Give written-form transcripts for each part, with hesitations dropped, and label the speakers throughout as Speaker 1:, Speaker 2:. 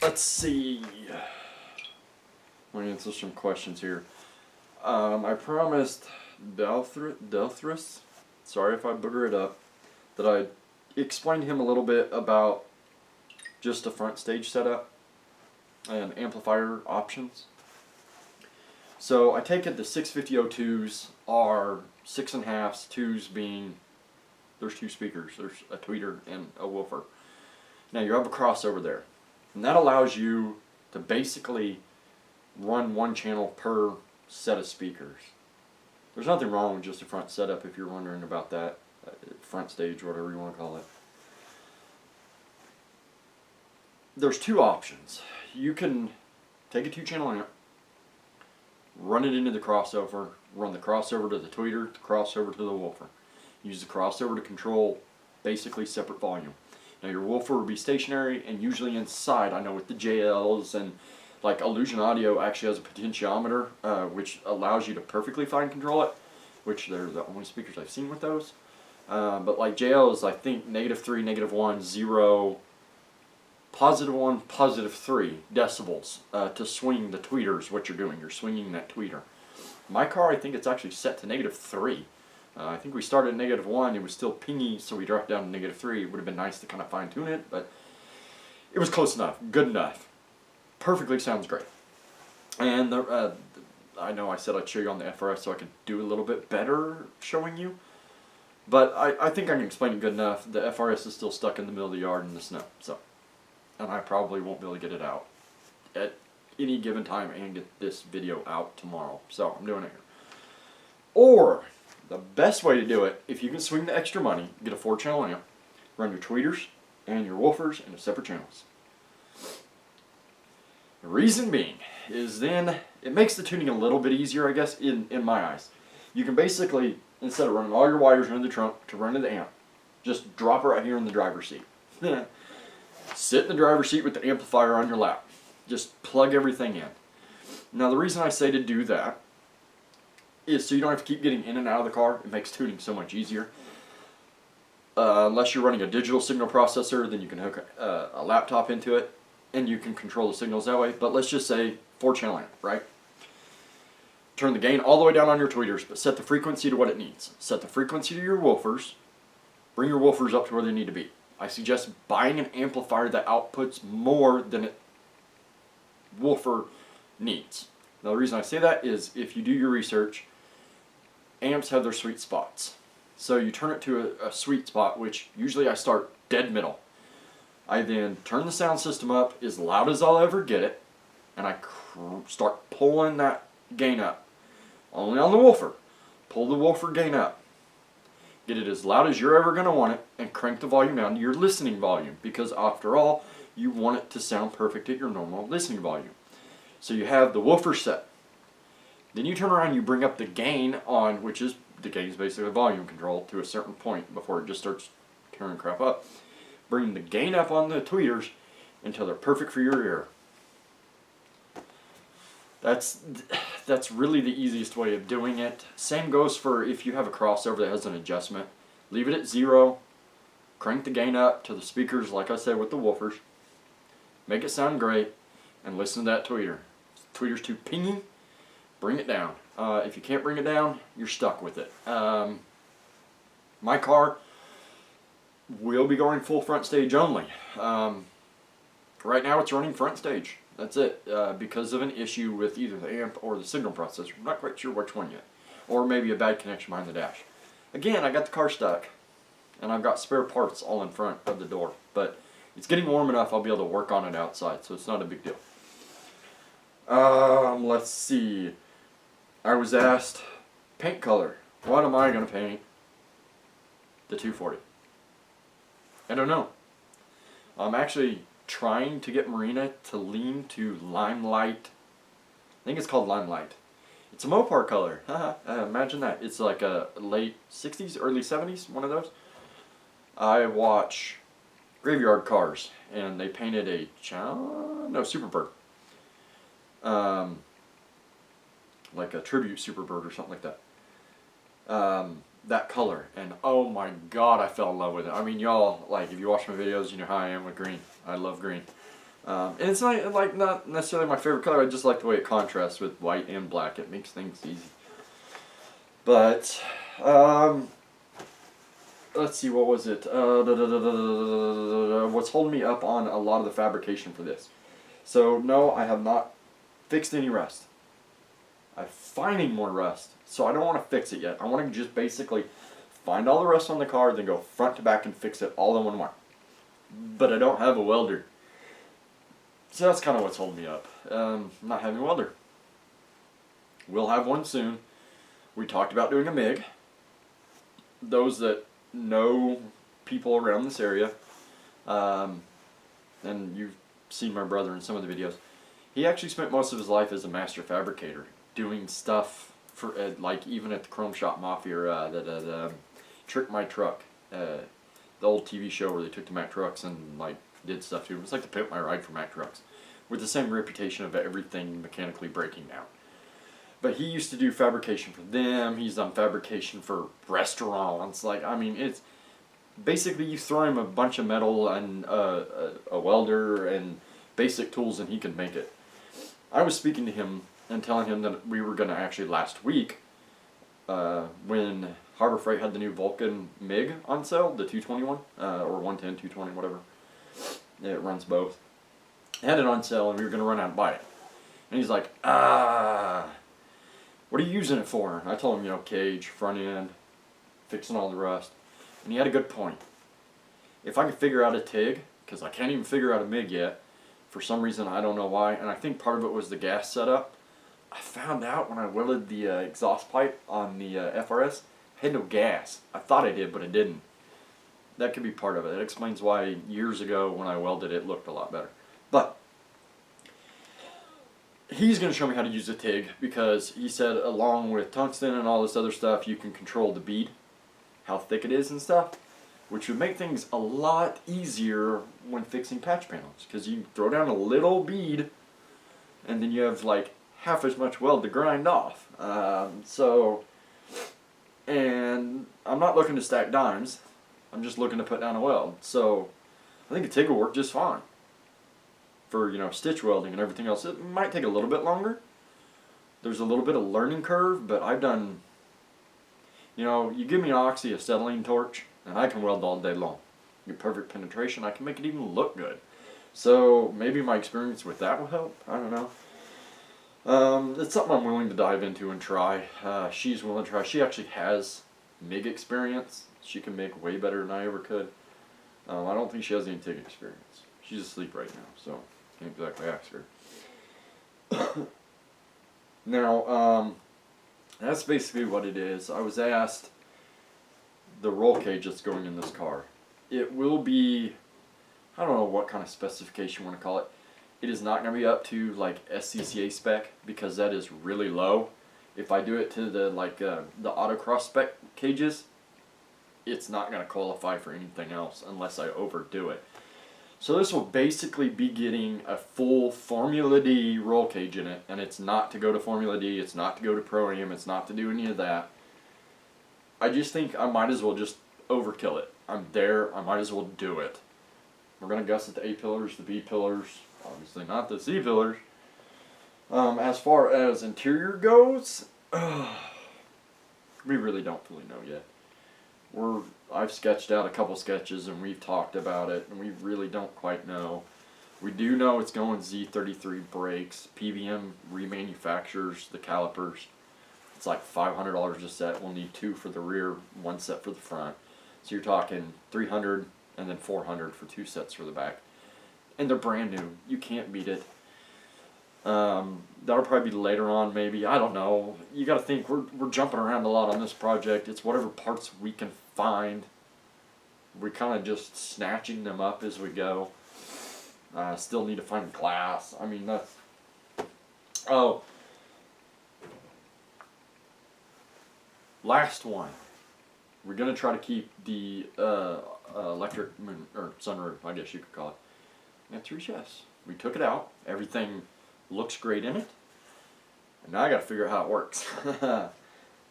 Speaker 1: Let's see. Let me answer some questions here. I promised Delthrus, sorry if I booger it up, that I'd explain to him a little bit about just a front stage setup and amplifier options. So I take it the 650-02s are 6.5s, 2s being, there's two speakers, there's a tweeter and a woofer. Now you have a crossover there, and that allows you to basically run one channel per set of speakers. There's nothing wrong with just a front setup if you're wondering about that, front stage, whatever you want to call it. There's two options. You can take a 2-channel amp, run it into the crossover, run the crossover to the tweeter, the crossover to the woofer. Use the crossover to control basically separate volume. Now your woofer will be stationary, and usually inside, I know with the JLs and like Illusion Audio actually has a potentiometer which allows you to perfectly fine control it, which they're the only speakers I've seen with those. But like JL is, I think, -3, -1, 0, +1, +3 decibels to swing the tweeters. What you're doing, you're swinging that tweeter. My car, I think it's actually set to -3. I think we started at -1, it was still pingy, so we dropped down to -3. It would have been nice to kind of fine tune it, but it was close enough, good enough. Perfectly sounds great. And I know I said I'd show you on the FRS so I could do a little bit better showing you, but I think I can explain it good enough. The FRS is still stuck in the middle of the yard in the snow, so, and I probably won't be able to get it out at any given time and get this video out tomorrow, so I'm doing it here. Or the best way to do it, if you can swing the extra money, get a 4-channel amp, run your tweeters and your woofers into separate channels. The reason being is then it makes the tuning a little bit easier, I guess, in my eyes. You can basically, instead of running all your wires into the trunk to run to the amp, just drop it right here in the driver's seat. Sit in the driver's seat with the amplifier on your lap. Just plug everything in. Now the reason I say to do that is so you don't have to keep getting in and out of the car. It makes tuning so much easier. Unless you're running a digital signal processor, then you can hook a laptop into it and you can control the signals that way. But let's just say 4-channel amp, right? Turn the gain all the way down on your tweeters, but set the frequency to what it needs. Set the frequency to your woofers. Bring your woofers up to where they need to be. I suggest buying an amplifier that outputs more than a woofer needs. Now the reason I say that is if you do your research, amps have their sweet spots. So you turn it to a sweet spot, which usually I start dead middle. I then turn the sound system up as loud as I'll ever get it, and I start pulling that gain up. Only on the woofer. Pull the woofer gain up. Get it as loud as you're ever going to want it, and crank the volume down to your listening volume, because after all, you want it to sound perfect at your normal listening volume. So you have the woofer set. Then you turn around and you bring up the gain on, which is, the gain is basically volume control to a certain point before it just starts tearing crap up. Bring the gain up on the tweeters until they're perfect for your ear. That's really the easiest way of doing it. Same goes for if you have a crossover that has an adjustment. Leave it at 0. Crank the gain up to the speakers, like I said with the woofers. Make it sound great, and listen to that tweeter. If the tweeter's too pingy, bring it down. If you can't bring it down, you're stuck with it. My car will be going full front stage only. Right now it's running front stage. That's it. Because of an issue with either the amp or the signal processor. I'm not quite sure which one yet. Or maybe a bad connection behind the dash. Again, I got the car stuck. And I've got spare parts all in front of the door. But it's getting warm enough I'll be able to work on it outside. So it's not a big deal. Let's see. I was asked, paint color. What am I going to paint the 240? I don't know. I'm actually trying to get Marina to lean to Limelight. I think it's called Limelight. It's a Mopar color. Imagine that. It's like a late 60s, early 70s, one of those. I watch Graveyard Cars, and they painted a Superbird. Like a tribute Superbird or something like that. that color, and oh my god, I fell in love with it. I mean, y'all, like, if you watch my videos, you know how I am with green. I love green. And it's not, like, not necessarily my favorite color, I just like the way it contrasts with white and black. It makes things easy. But, let's see, what was it? What's holding me up on a lot of the fabrication for this? So, no, I have not fixed any rust. I'm finding more rust, so I don't want to fix it yet. I want to just basically find all the rust on the car, then go front to back and fix it all in one wire. But I don't have a welder. So that's kind of what's holding me up. Not having a welder. We'll have one soon. We talked about doing a MIG. Those that know people around this area, and you've seen my brother in some of the videos, he actually spent most of his life as a master fabricator, doing stuff for like even at the Chrome Shop Mafia, the Trick My Truck, the old TV show where they took the Mack trucks and like did stuff to them. It's like the Pimp My Ride for Mack trucks, with the same reputation of everything mechanically breaking down. But he used to do fabrication for them. He's done fabrication for restaurants. Like, I mean, it's basically you throw him a bunch of metal and a welder and basic tools, and he can make it. I was speaking to him and telling him that we were going to actually last week, when Harbor Freight had the new Vulcan MiG on sale, the 221, or 110, 220, whatever. It runs both. They had it on sale, and we were going to run out and buy it. And he's like, what are you using it for? And I told him, you know, cage, front end, fixing all the rust. And he had a good point. If I could figure out a TIG, because I can't even figure out a MiG yet, for some reason, I don't know why, and I think part of it was the gas setup. I found out when I welded the exhaust pipe on the FRS, I had no gas. I thought I did, but I didn't. That could be part of it. That explains why years ago when I welded it looked a lot better. But he's going to show me how to use a TIG, because he said along with tungsten and all this other stuff, you can control the bead, how thick it is and stuff, which would make things a lot easier when fixing patch panels, because you throw down a little bead and then you have like half as much weld to grind off. And I'm not looking to stack dimes, I'm just looking to put down a weld. So I think a TIG will work just fine for, you know, stitch welding and everything else. It might take a little bit longer. There's a little bit of learning curve, but I've done, you know, you give me an oxy acetylene torch and I can weld all day long. Get perfect penetration, I can make it even look good. So maybe my experience with that will help, I don't know. It's something I'm willing to dive into and try. She's willing to try. She actually has MIG experience. She can make way better than I ever could. I don't think she has any TIG experience. She's asleep right now, so can't exactly ask her. Now, that's basically what it is. I was asked the roll cage that's going in this car. It will be, I don't know what kind of specification you want to call it. It is not going to be up to like SCCA spec, because that is really low. If I do it to the the autocross spec cages, it's not going to qualify for anything else unless I overdo it. So this will basically be getting a full Formula D roll cage in it, and it's not to go to Formula D, it's not to go to Pro-Am, it's not to do any of that. I just think I might as well just overkill it. I'm there, I might as well do it. We're going to gusset the A pillars, the B pillars, obviously not the C pillars. As far as interior goes, we really don't fully know yet. I've sketched out a couple sketches and we've talked about it, and we really don't quite know. We do know it's going Z33 brakes. PVM remanufactures the calipers. It's like $500 a set. We'll need 2 for the rear, 1 set for the front. So you're talking $300 and then $400 for 2 sets for the back. And they're brand new. You can't beat it. That'll probably be later on, maybe. I don't know. You got to think, we're jumping around a lot on this project. It's whatever parts we can find. We're kind of just snatching them up as we go. Still need to find glass. I mean, that's... Oh. Last one. We're going to try to keep the electric or sunroof, I guess you could call it. Answer is yes. We took it out. Everything looks great in it. And now I got to figure out how it works.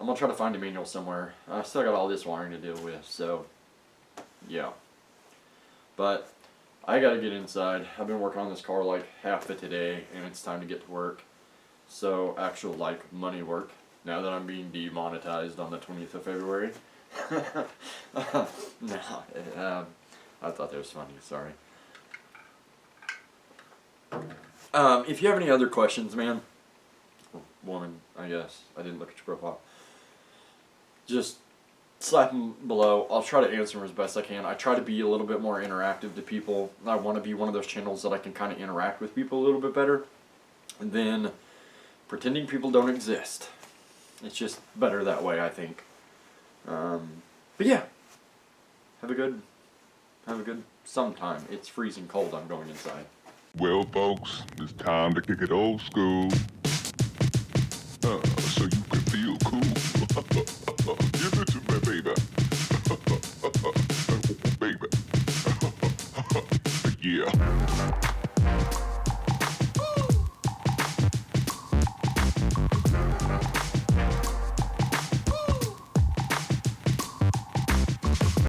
Speaker 1: I'm gonna try to find a manual somewhere. I still got all this wiring to deal with, so yeah. But I gotta get inside. I've been working on this car like half of today, and it's time to get to work. So actual like money work. Now that I'm being demonetized on the 20th of February. No, I thought that was funny. Sorry. If you have any other questions, man, woman, I guess I didn't look at your profile. Just slap them below. I'll try to answer them as best I can. I try to be a little bit more interactive to people. I want to be one of those channels that I can kind of interact with people a little bit better than pretending people don't exist. It's just better that way, I think. But yeah, have a good sometime. It's freezing cold. I'm going inside.
Speaker 2: Well, folks, it's time to kick it old school. So you can feel cool. Give it to me, baby. Baby. Yeah.